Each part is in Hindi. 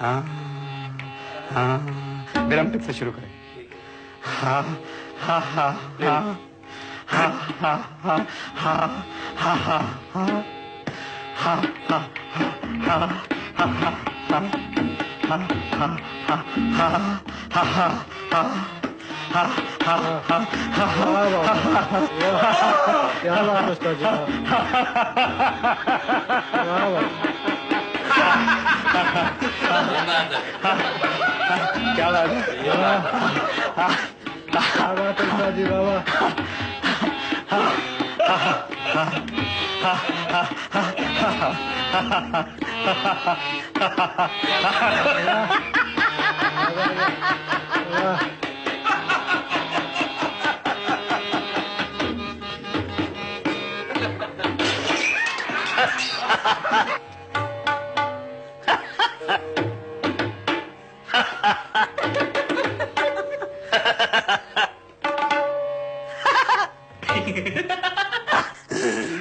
हाँ हाँ, विराम से शुरू करें। हाँ हाँ हाँ हाँ हाँ हाँ हाँ हाँ हाँ हाँ हाँ हाँ हाँ क्या बात है उस्ताद जी, क्या बात है, क्या बात है उस्ताद जी बाबा।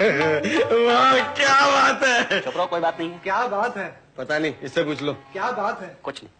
वाह क्या बात है। चुप रहो, कोई बात नहीं है। क्या बात है? पता नहीं, इससे पूछ लो। क्या बात है? कुछ नहीं।